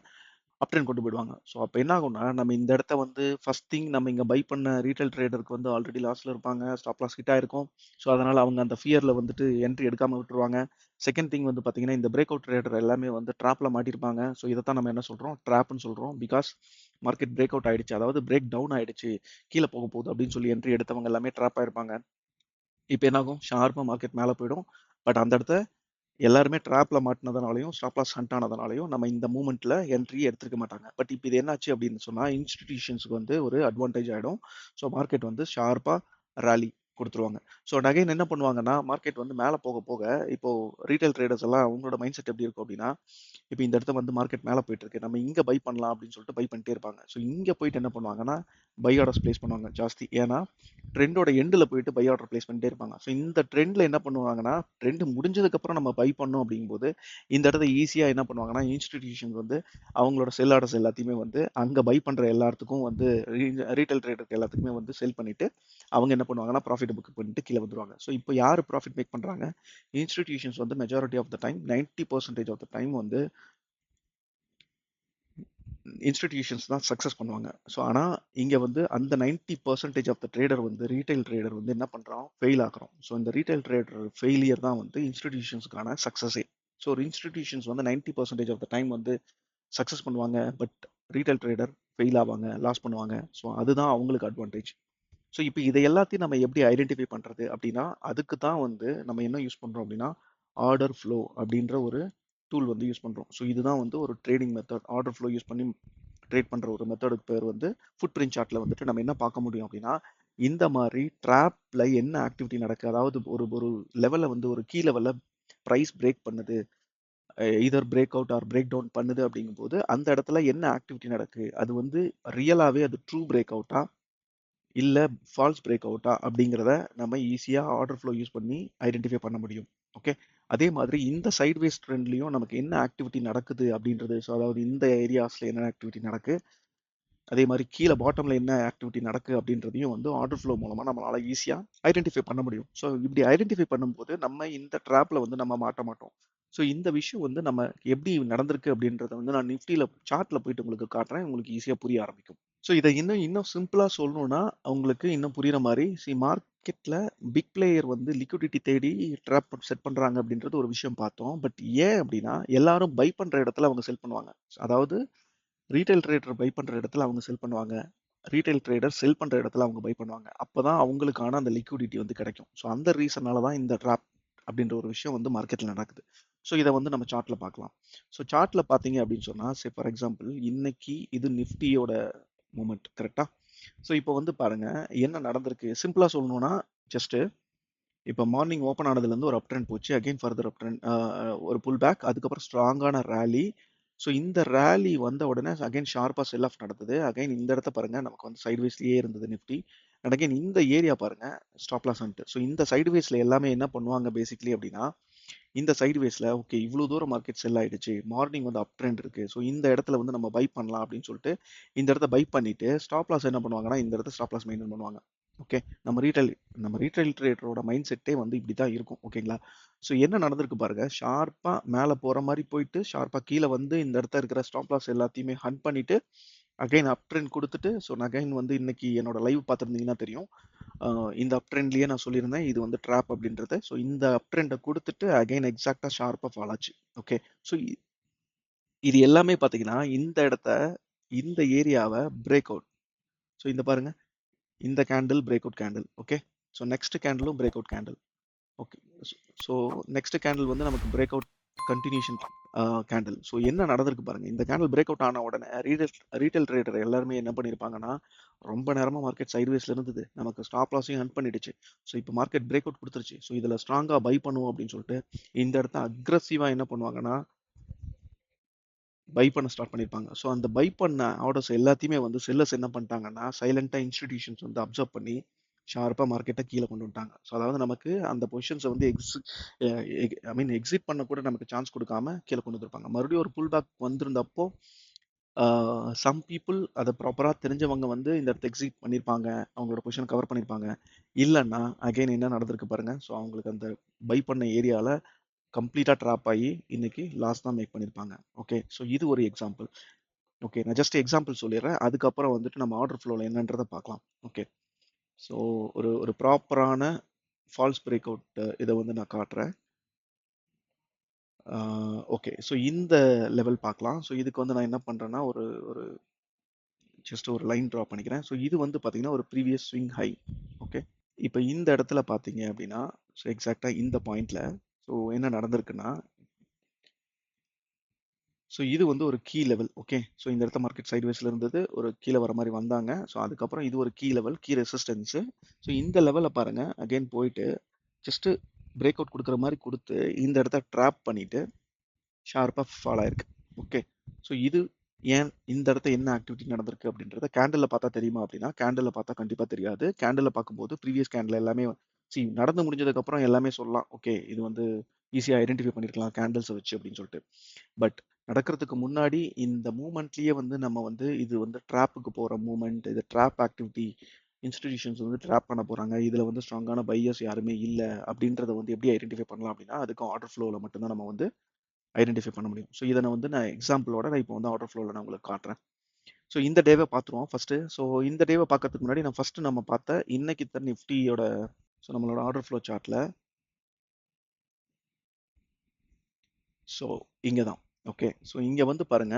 அப் ட்ரெண்ட் கொண்டு போயிடுவாங்க. ஸோ அப்ப என்ன ஆகும்னா, நம்ம இந்த இடத்த வந்து ஃபர்ஸ்ட் திங் நம்ம இங்க பை பண்ண ரீட்டெயில் ட்ரேடருக்கு வந்து ஆல்ரெடி லாஸ்ல இருப்பாங்க. ஸ்டாப் லாஸ் ஹிட் ஆயிருக்கும். ஸோ அதனால அவங்க அந்த ஃபியர்ல வந்துட்டு என்ட்ரி எடுக்காம விட்டுருவாங்க. செகண்ட் திங் வந்து பார்த்தீங்கன்னா, இந்த பிரேக் அவுட் ட்ரேடர் எல்லாமே வந்து ட்ராப்ல மாட்டியிருப்பாங்க. ஸோ இதத்தான் நம்ம என்ன சொல்றோம்? ட்ராப்ன்னு சொல்றோம். பிகாஸ் மார்க்கெட் பிரேக் அவுட் ஆயிடுச்சு. அதாவது பிரேக் டவுன் ஆயிடுச்சு. கீழ போக போகுது அப்படின்னு சொல்லி என்ட்ரி எடுத்தவங்க எல்லாமே ட்ராப் ஆயிருப்பாங்க. இப்ப என்ன ஆகும்? ஷார்ப்பா மார்க்கெட் மேல போயிடும். பட் அந்த இடத்த எல்லாருமே ட்ராப்ல மாட்டுனதுனாலயும், ஸ்டாப் லாஸ் ஹண்ட் ஆனதுனாலயும் நம்ம இந்த மூவ்மெண்ட்ல என்ட்ரி எடுத்திருக்க மாட்டாங்க. பட் இப்ப இது என்னாச்சு அப்படின்னு சொன்னா, இன்ஸ்டிடியூஷன்ஸ்க்கு வந்து ஒரு அட்வான்டேஜ் ஆயிடும். ஸோ மார்க்கெட் வந்து ஷார்ப்பா ராலி குடுத்துருவாங்க. ஸோ அகைன் என்ன பண்ணுவாங்கன்னா, மார்க்கெட் வந்து மேல போக போக இப்போ ரீட்டெயில் ட்ரேடர்ஸ் எல்லாம் அவங்களோட மைண்ட் செட் எப்படி இருக்கும் அப்படின்னா, இப்ப இந்த இடத்த வந்து மார்க்கெட் மேல போயிட்டு இருக்கு. நம்ம இங்க பை பண்ணலாம் அப்படின்னு சொல்லிட்டு பை பண்ணிட்டே இருப்பாங்க. ஸோ இங்க போயிட்டு என்ன பண்ணுவாங்கன்னா, பை ஆர்டர்ஸ் பிளேஸ் பண்ணுவாங்க ஜாஸ்தி. ஏன்னா, ட்ரெண்டோட எண்டுல போயிட்டு பை ஆர்டர் பிளேஸ் பண்ணிட்டே இருப்பாங்க. ஸோ இந்த ட்ரெண்ட்ல என்ன பண்ணுவாங்கன்னா, ட்ரெண்ட் முடிஞ்சதுக்கு அப்புறம் நம்ம பை பண்ணோம் அப்படிங்கும்போது, இந்த இடத்த ஈஸியா என்ன பண்ணுவாங்கன்னா, இன்ஸ்டிடியூஷன்ஸ் வந்து அவங்களோட செல் ஆர்டர்ஸ் எல்லாத்தையுமே வந்து அங்க பை பண்ற எல்லாத்துக்கும் வந்து ரீட்டெயில் ட்ரேடருக்கு எல்லாத்துக்குமே வந்து செல் பண்ணிட்டு, அவங்க என்ன பண்ணுவாங்கன்னா, ப்ராஃபிட் புக் பண்ணிட்டு கீழ வந்துருவாங்க. ஸோ இப்போ யாரு ப்ராஃபிட் மேக் பண்றாங்க? இன்ஸ்டிடியூஷன்ஸ் வந்து majority of the time 90% of the time வந்து இன்ஸ்டிடியூஷன்ஸ் தான் சக்ஸஸ் பண்ணுவாங்க. ஸோ ஆனா இங்க வந்து அந்த 90% ஆஃப் த ட்ரேடர் வந்து ரீட்டைல் ட்ரேடர் வந்து என்ன பண்றான்? ஃபெயில் ஆகுறோம். ஸோ இந்த ரீட்டைல் ட்ரேடர் ஃபெயிலியர் தான் வந்து இன்ஸ்டிடியூஷன்ஸ்க்கான சக்ஸஸே. ஸோ ஒரு இன்ஸ்டிடியூஷன்ஸ் வந்து 90% ஆஃப் த டைம் வந்து சக்ஸஸ் பண்ணுவாங்க. பட் ரீட்டைல் ட்ரேடர் ஃபெயில் ஆவாங்க, லாஸ் பண்ணுவாங்க. ஸோ அதுதான் அவங்களுக்கு அட்வான்டேஜ். ஸோ இப்போ இதை எல்லாத்தையும் நம்ம எப்படி ஐடென்டிஃபை பண்றது அப்படின்னா, அதுக்கு தான் வந்து நம்ம என்ன யூஸ் பண்றோம் அப்படின்னா, ஆர்டர் ஃப்ளோ அப்படின்ற ஒரு டூல் வந்து யூஸ் பண்றோம். ஸோ இதுதான் வந்து ஒரு trading method. Order flow use பண்ணி ட்ரேட் பண்ற ஒரு மெத்தடுக்கு பேர் வந்து ஃபுட் பிரிண்ட் சார்ட்ல வந்துட்டு நம்ம என்ன பார்க்க முடியும் அப்படின்னா, இந்த மாதிரி ட்ராப்ல என்ன ஆக்டிவிட்டி நடக்குது, அதாவது ஒரு ஒரு லெவல்ல வந்து ஒரு கீ லெவல்ல பிரைஸ் பிரேக் பண்ணுது, either break out or break down பண்ணுது அப்படிங்கும்போது அந்த இடத்துல என்ன ஆக்டிவிட்டி நடக்குது, அது வந்து ரியலாவே அது ட்ரூ பிரேக் அவுட்டா இல்ல ஃபால்ஸ் பிரேக் அவுட்டா அப்படிங்கிறத நம்ம ஈஸியா ஆர்டர் ஃப்ளோ யூஸ் பண்ணி ஐடென்டிஃபை பண்ண முடியும். ஓகே. அதே மாதிரி இந்த சைட்வேஸ் ட்ரெண்ட்லயும் நமக்கு என்ன ஆக்டிவிட்டி நடக்குது அப்படின்றது, ஸோ அதாவது இந்த ஏரியாஸ்ல என்ன ஆக்டிவிட்டி நடக்கு, அதே மாதிரி கீழே பாட்டம்ல என்ன ஆக்டிவிட்டி நடக்கு அப்படின்றதையும் வந்து ஆர்டர் ஃப்ளோ மூலமா நம்மளால ஈஸியா ஐடென்டிஃபை பண்ண முடியும். ஸோ இப்படி ஐடென்டிஃபை பண்ணும்போது நம்ம இந்த ட்ராப்ல வந்து நம்ம மாட்ட மாட்டோம். ஸோ இந்த விஷயம் வந்து நம்ம எப்படி நடந்திருக்கு அப்படின்றத வந்து நான் நிஃப்டியில சார்ட்ல போயிட்டு உங்களுக்கு காட்டுறேன். உங்களுக்கு ஈஸியா புரிய ஆரம்பிக்கும். ஸோ இதை இன்னும் இன்னும் சிம்பிளா சொல்லணும்னா உங்களுக்கு இன்னும் புரியுற மாதிரி மார்க்கெட்ல பிக் பிளேயர் வந்து லிக்விடிட்டி தேடி ட்ராப் செட் பண்றாங்க அப்படின்றது ஒரு விஷயம் பார்த்தோம். பட் ஏன் அப்படின்னா எல்லாரும் பை பண்ற இடத்துல அவங்க செல் பண்ணுவாங்க. அதாவது ரீட்டைல் ட்ரேடர் பை பண்ற இடத்துல அவங்க செல் பண்ணுவாங்க. ரீட்டைல் ட்ரேடர் செல் பண்ற இடத்துல அவங்க பை பண்ணுவாங்க. அப்பதான் அவங்களுக்கான அந்த லிக்விடிட்டி வந்து கிடைக்கும். ஸோ அந்த ரீசனால தான் இந்த ட்ராப் அப்படின்ற ஒரு விஷயம் வந்து மார்க்கெட்ல நடக்குது. ஸோ இதை வந்து நம்ம சார்ட்ல பார்க்கலாம். ஸோ சார்ட்ல பார்த்தீங்க அப்படின்னு சொன்னா ஃபார் எக்ஸாம்பிள் இன்னைக்கு இது நிஃப்டியோட மூமெண்ட் கரெக்டா? ஸோ இப்போ வந்து பாருங்க என்ன நடந்திருக்கு. சிம்பிளா சொல்லணும்னா ஜஸ்ட் இப்போ மார்னிங் ஓப்பன் ஆனதுலேருந்து ஒரு அப் ட்ரெண்ட் போச்சு. அகைன் ஃபர்தர் அப் ட்ரெண்ட், ஒரு புல் பேக், அதுக்கப்புறம் ஸ்ட்ராங்கான ரேலி. ஸோ இந்த ரேலி வந்த உடனே அகைன் ஷார்ப்பா செல் ஆஃப் நடந்தது. அகைன் இந்த இடத்த பாருங்க நமக்கு வந்து சைட்வேஸ்லயே இருந்தது நிஃப்டி. அண்ட் அகைன் இந்த ஏரியா பாருங்க ஸ்டாப் லாஸ் வந்துட்டு. ஸோ இந்த சைட்வேஸ்ல எல்லாமே என்ன பண்ணுவாங்க பேசிக்கலி அப்படின்னா, இந்த சைட்வேஸ்ல ஓகே இவ்வளோ தூரம் மார்க்கெட் செல் ஆயிடுச்சு, மார்னிங் வந்து அப் ட்ரெண்ட் இருக்கு, ஸோ இந்த இடத்துல வந்து நம்ம பை பண்ணலாம் அப்படின்னு சொல்லிட்டு இந்த இடத்த பை பண்ணிட்டு ஸ்டாப் லாஸ் என்ன பண்ணுவாங்கன்னா இந்த இடத்த ஸ்டாப் லாஸ் மெயின்டைன் பண்ணுவாங்க. ஓகே. நம்ம ரீட்டைல் ட்ரேடரோட மைண்ட் செட்டே வந்து இப்படி தான் இருக்கும். ஓகேங்களா? ஸோ என்ன நடந்திருக்கு பாருங்க. ஷார்ப்பா மேலே போற மாதிரி போயிட்டு ஷார்ப்பா கீழே வந்து இந்த இடத்துல இருக்கிற ஸ்டாப் லாஸ் எல்லாத்தையுமே ஹண்ட் பண்ணிட்டு அகைன் அப் ட்ரெண்ட் கொடுத்துட்டு, ஸோ நான் அகைன் வந்து இன்னைக்கு என்னோட லைவ் பார்த்துருந்தீங்கன்னா தெரியும். இந்த அப் ட்ரெண்ட்லயே நான் சொல்லியிருந்தேன் இது வந்து ட்ராப் அப்படின்றது. ஸோ இந்த அப் ட்ரெண்டை கொடுத்துட்டு அகைன் எக்ஸாக்டா ஷார்ப்பா ஃபால் ஆச்சு. ஓகே. ஸோ இது எல்லாமே பார்த்தீங்கன்னா இந்த இடத்த இந்த ஏரியாவை பிரேக் அவுட். ஸோ இந்த பாருங்க இந்த candle break out candle. Okay. So next கேண்டிலும் break out candle. Okay. So next candle வந்து நமக்கு break out continuation candle. So என்ன நடந்திருக்கு பாருங்க. இந்த கேண்டில் பிரேக் அவுட் ஆன உடனே ரீட்டைல் ட்ரேடர் எல்லாருமே என்ன பண்ணியிருப்பாங்கன்னா, ரொம்ப நேரமா மார்க்கெட் சைட்வேஸ்ல இருந்தது. நமக்கு ஸ்டாப் லாஸையும் ஹண்ட் பண்ணிடுச்சு. ஸோ இப்போ மார்க்கெட் பிரேக் அவுட் கொடுத்துருச்சு. ஸோ இதில் ஸ்ட்ராங்காக பை பண்ணுவோம் அப்படின்னு சொல்லிட்டு இந்த இடத்த அக்ரஸிவா என்ன பண்ணுவாங்கன்னா பை பண்ண ஸ்டார்ட் பண்ணியிருப்பாங்க. ஸோ அந்த பை பண்ண ஆர்டர்ஸ் எல்லாத்தையுமே வந்து செல்லர்ஸ் என்ன பண்ணிட்டாங்கன்னா, சைலண்டா இன்ஸ்டிடியூஷன்ஸ் வந்து அப்சர்வ் பண்ணி ஷார்ப்பா மார்க்கெட்ட கீழ கொண்டு வந்துட்டாங்க. ஸோ அதாவது நமக்கு அந்த பொசிஷன்ஸ வந்து எக்ஸிட் பண்ண கூட நமக்கு சான்ஸ் குடுக்காம கீழ கொண்டு வந்திருப்பாங்க. மறுபடியும் ஒரு புல் பேக் வந்திருந்தப்போ, ஆ சம் பீப்பிள் அத ப்ராப்பரா தெரிஞ்சவங்க வந்து இந்த இடத்த எக்ஸிட் பண்ணியிருப்பாங்க. அவங்களோட பொசிஷன கவர் பண்ணியிருப்பாங்க. இல்லன்னா, அகைன் என்ன நடந்திருக்கு பாருங்க. ஸோ அவங்களுக்கு அந்த பை பண்ண ஏரியால கம்ப்ளீட்டா ட்ராப் ஆயி இன்னைக்கு லாஸ் தான் மேக் பண்ணியிருப்பாங்க. ஓகே. ஸோ இது ஒரு எக்ஸாம்பிள். ஓகே, நான் ஜஸ்ட் எக்ஸாம்பிள் சொல்லிடுறேன். அதுக்கப்புறம் வந்துட்டு நம்ம ஆர்டர் ஃப்ளோவில் என்னன்றதை பார்க்கலாம். ஓகே, ஸோ ஒரு ஒரு ப்ராப்பரான ஃபால்ஸ் பிரேக் அவுட் இதை வந்து நான் காட்டுறேன். ஓகே, ஸோ இந்த லெவல் பார்க்கலாம். ஸோ இதுக்கு வந்து நான் என்ன பண்ணுறேன்னா ஒரு ஒரு ஜஸ்ட் ஒரு லைன் ட்ரா பண்ணிக்கிறேன். ஸோ இது வந்து பார்த்தீங்கன்னா ஒரு ப்ரீவியஸ் ஸ்விங் ஹை. ஓகே, இப்போ இந்த இடத்துல பார்த்தீங்க அப்படின்னா, ஸோ எக்ஸாக்டாக இந்த பாயிண்ட்ல ஸோ என்ன நடந்திருக்குன்னா, ஸோ இது வந்து ஒரு கீ லெவல். ஓகே, ஸோ இந்த இடத்த மார்க்கெட் சைட்வேஸ்ல இருந்தது, ஒரு கீழே வர மாதிரி வந்தாங்க. ஸோ அதுக்கப்புறம் இது ஒரு key level, key resistance. So இந்த லெவலை பாருங்க, அகைன் போயிட்டு ஜஸ்ட் பிரேக் அவுட் கொடுக்குற மாதிரி கொடுத்து இந்த இடத்த ட்ராப் பண்ணிட்டு ஷார்ப்பாக ஃபால் ஆயிருக்கு. ஓகே, ஸோ இது ஏன் இந்த இடத்த என்ன ஆக்டிவிட்டி நடந்திருக்கு அப்படின்றத கேண்டில் பார்த்தா தெரியுமா அப்படின்னா, கேண்டில் பார்த்தா கண்டிப்பாக தெரியாது. கேண்டில் பார்க்கும்போது ப்ரீவியஸ் கேண்டில் எல்லாமே நடந்து முடிஞ்சதுக்கப்புறம் எல்லாமே சொல்லலாம். ஓகே, இது வந்து ஈஸியாக ஐடென்டிஃபை பண்ணியிருக்கலாம் கேண்டில்ஸை வச்சு அப்படின்னு சொல்லிட்டு. பட் நடக்கிறதுக்கு முன்னாடி இந்த மூமெண்ட்லயே வந்து நம்ம வந்து இது வந்து ட்ராப்புக்கு போகிற மூமெண்ட், இது ட்ராப் ஆக்டிவிட்டி, இன்ஸ்டிடியூஷன்ஸ் வந்து ட்ராப் பண்ண போகிறாங்க, இதில் வந்து ஸ்ட்ராங்கான பையர்ஸ் யாருமே இல்லை அப்படின்றத வந்து எப்படி ஐடென்டிஃபை பண்ணலாம் அப்படின்னா, அதுக்கும் ஆர்டர் ஃப்ளோவில் மட்டும்தான் நம்ம வந்து ஐடென்டிஃபை பண்ண முடியும். ஸோ இதை நான் வந்து நான் எக்ஸாம்பிளோட நான் இப்போ வந்து ஆர்டர் ஃப்ளோவில் நான் உங்களுக்கு காட்டுறேன். ஸோ இந்த டேவை பார்த்துருவோம் ஃபர்ஸ்ட். ஸோ இந்த டேவை பார்க்கறதுக்கு முன்னாடி நான் ஃபர்ஸ்ட் நம்ம பார்த்த இன்னைக்கு தான் நிஃப்டியோட ஸோ நம்மளோட ஆர்டர் ஃப்ளோ சார்ட்ல ஸோ இங்கே தான். ஓகே, ஸோ இங்கே வந்து பாருங்க,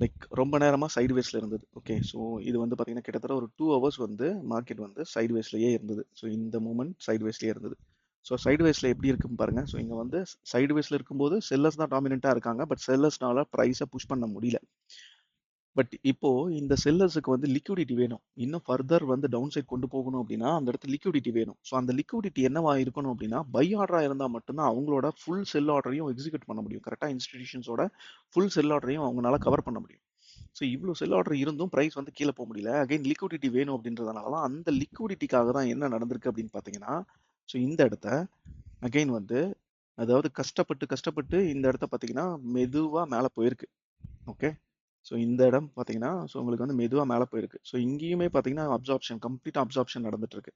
லைக் ரொம்ப நேரமாக சைட்வேஸில் இருந்தது. ஓகே, ஸோ இது வந்து பார்த்தீங்கன்னா கிட்டத்தட்ட ஒரு 2 ஹவர்ஸ் வந்து மார்க்கெட் வந்து சைட்வேஸ்லேயே இருந்தது. ஸோ இந்த மூமெண்ட் சைட்வேஸ்லேயே இருந்தது. ஸோ சைட்வேஸில் எப்படி இருக்குன்னு பாருங்க. ஸோ இங்கே வந்து சைட்வேஸில் இருக்கும்போது செல்லர்ஸ் தான் டாமினெண்ட்டாக இருக்காங்க. பட் செல்லர்ஸ்னால ப்ரைஸை புஷ் பண்ண முடியல. பட் இப்போ இந்த செல்லர்ஸுக்கு வந்து லிக்விடிட்டி வேணும். இன்னும் ஃபர்தர் வந்து டவுன் சைட் கொண்டு போகணும் அப்படின்னா அந்த இடத்துல லிக்விடிட்டி வேணும். ஸோ அந்த லிக்விடிட்டி என்னவா இருக்கணும் அப்படின்னா, பை ஆர்டரா இருந்தால் மட்டும்தான் அவங்களோட ஃபுல் செல் ஆர்டரையும் எக்ஸிக்யூட் பண்ண முடியும். கரெக்டாக இன்ஸ்டிடியூஷன்ஸோட ஃபுல் செல் ஆர்டரையும் அவங்களால கவர் பண்ண முடியும். ஸோ இவ்வளோ செல் ஆர்டர் இருந்தும் ப்ரைஸ் வந்து கீழே போக முடியல. அகைன் லிக்விடிட்டி வேணும் அப்படின்றதுனால தான் அந்த லிக்விடிட்டிக்காக தான் என்ன நடந்திருக்கு அப்படின்னு பார்த்தீங்கன்னா, ஸோ இந்த இடத்த அகைன் வந்து அதாவது கஷ்டப்பட்டு கஷ்டப்பட்டு இந்த இடத்த பார்த்தீங்கன்னா மெதுவாக மேலே போயிருக்கு. ஓகே, ஸோ இந்த இடம் பார்த்தீங்கன்னா ஸோ உங்களுக்கு வந்து மெதுவாக மேலே போயிருக்கு. ஸோ இங்கேயுமே பார்த்தீங்கன்னா அப்சார்ப்ஷன் கம்ப்ளீட்டாக அப்சார்ப்ஷன் நடந்துட்டு இருக்கு.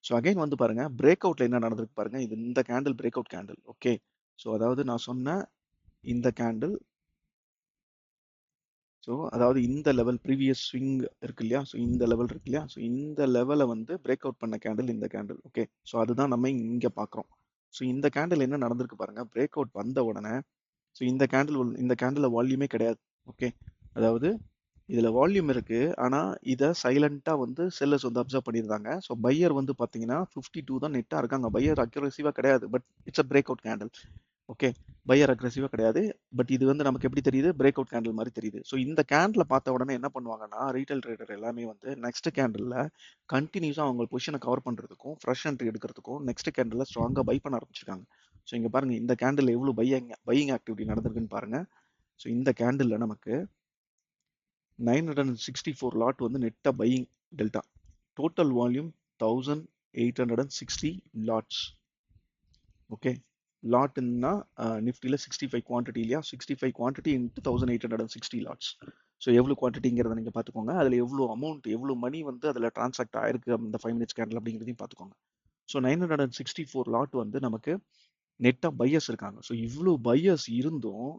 ஸோ அகைன் வந்து பாருங்க, பிரேக் அவுட்ல என்ன நடந்திருக்கு பாருங்க. இது இந்த candle break out candle. Okay, so அதாவது நான் சொன்ன இந்த கேண்டில், ஸோ அதாவது இந்த லெவல் ப்ரீவியஸ் ஸ்விங் இருக்கு இல்லையா, ஸோ இந்த லெவல் இருக்கு இல்லையா, ஸோ இந்த லெவலை வந்து பிரேக் அவுட் பண்ண கேண்டில் இந்த கேண்டில். ஓகே, ஸோ அதுதான் நம்ம இங்கே பார்க்குறோம். ஸோ இந்த கேண்டில் என்ன நடந்திருக்கு பாருங்க, பிரேக் அவுட் வந்த உடனே ஸோ இந்த கேண்டில் வால்யூமே கிடையாது. ஓகே, அதாவது இதில் வால்யூம் இருக்கு, ஆனால் இதை சைலண்ட்டாக வந்து செல்லர்ஸ் வந்து அப்சர்வ் பண்ணியிருந்தாங்க. ஸோ பையர் வந்து பார்த்தீங்கன்னா 52 தான் நெட்டாக இருக்காங்க. பையர் அக்ரெசிவாக கிடையாது, but it's a break out candle. Okay, buyer அக்ரெசிவாக கிடையாது, பட் இது வந்து நமக்கு எப்படி தெரியுது, பிரேக் அவுட் கேண்டில் மாதிரி தெரியுது. ஸோ இந்த கேண்டில் பார்த்த உடனே என்ன பண்ணுவாங்கன்னா, ரீட்டைல் ட்ரேடர் எல்லாமே வந்து நெக்ஸ்ட் கேண்டிலில் கண்டினியூஸாக அவங்க பொசிஷனை கவர் பண்ணுறதுக்கும் ஃப்ரெஷ் என்ட்ரி எடுக்கிறதுக்கும் நெக்ஸ்ட் கேண்டிலில் ஸ்ட்ராங்காக பை பண்ண ஆரம்பிச்சிருக்காங்க. ஸோ இங்கே பாருங்க, இந்த கேண்டில் எவ்வளோ பையிங் ஆக்டிவிட்டி நடந்திருக்குன்னு பாருங்க. ஸோ இந்த கேண்டிலில் நமக்கு 964 லாட் வந்து நெட்டாக buying delta. Total volume 1860 lots. Okay, லாட்னா நிஃப்டியில் 65 குவான்டிட்டி இல்லையா, 65 குவான்டிட்டி இன்ட்டு 1860 லாட்ஸ். ஸோ எவ்வளோ குவான்டிட்டிங்கிறத நீங்கள் பார்த்துக்கோங்க. அதில் எவ்வளோ அமௌண்ட், எவ்வளோ மணி வந்து அதில் டிரான்சாக்ட் ஆயிருக்கு அந்த 5 மினிட்ஸ் கேண்டில் அப்படிங்கிறதையும் பார்த்துக்கோங்க. ஸோ 964 லாட் வந்து நமக்கு நெட்டாக பையர்ஸ் இருக்காங்க. ஸோ இவ்வளோ பையர்ஸ் இருந்தும்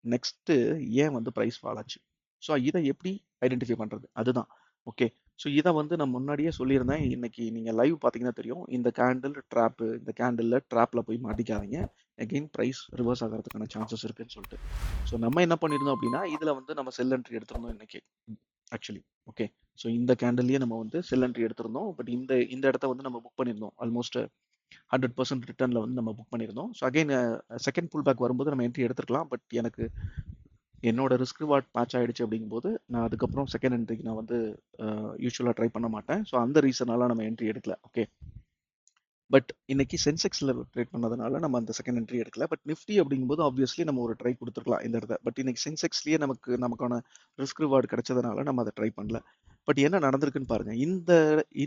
நெக்ஸ்ட்டு ஏன் வந்து ப்ரைஸ் ஃபால் ஆச்சு? ஸோ இதை எப்படி ஐடென்டிஃபை பண்ணுறது, அதுதான். ஓகே, ஸோ இதை வந்து நான் முன்னாடியே சொல்லியிருந்தேன். இன்னைக்கு நீங்கள் லைவ் பார்த்தீங்கன்னா தெரியும். இந்த கேண்டில் ட்ராப்பு, இந்த கேண்டிலில் ட்ராப்பில் போய் மாட்டிக்காதீங்க, அகெயின் ப்ரைஸ் ரிவர்ஸ் ஆகிறதுக்கான சான்சஸ் இருக்குன்னு சொல்லிட்டு. ஸோ நம்ம என்ன பண்ணியிருந்தோம் அப்படின்னா, இதில் வந்து நம்ம செல் என்ட்ரி எடுத்திருந்தோம் இன்னைக்கு ஆக்சுவலி. ஓகே, ஸோ இந்த கேண்டில்லையே நம்ம வந்து செல் என்ட்ரி எடுத்திருந்தோம். பட் இந்த இந்த இடத்த வந்து நம்ம புக் பண்ணியிருந்தோம். ஆல்மோஸ்ட் 100% ரிட்டர்னில் வந்து நம்ம புக் பண்ணியிருந்தோம். So again second pull back வரும்போது நம்ம என்ட்ரி எடுத்துருக்கலாம். பட் எனக்கு என்னோட ரிஸ்க் ரிவார்ட் மேட்ச் ஆயிடுச்சு அப்படிங்கும்போது நான் அதுக்கப்புறம் செகண்ட் என்ட்ரிக்கு நான் வந்து யூஸ்வலாக ட்ரை பண்ண மாட்டேன். ஸோ அந்த ரீசனால நம்ம என்ட்ரி எடுக்கல. ஓகே, பட் இன்னைக்கு சென்செக்ஸில் ட்ரேட் பண்ணதுனால நம்ம அந்த செகண்ட் என்ட்ரி எடுக்கல. பட் நிஃப்டி அப்படிங்கும்போது ஆப்வியஸ்லி நம்ம ஒரு ட்ரை கொடுத்துருக்கலாம் இந்த இடத்த. பட் இன்னைக்கு சென்செக்ஸ்லேயே நமக்கான ரிஸ்க் ரிவார்டு கிடைச்சதுனால நம்ம அதை ட்ரை பண்ணல. பட் என்ன நடந்திருக்குன்னு பாருங்க, இந்த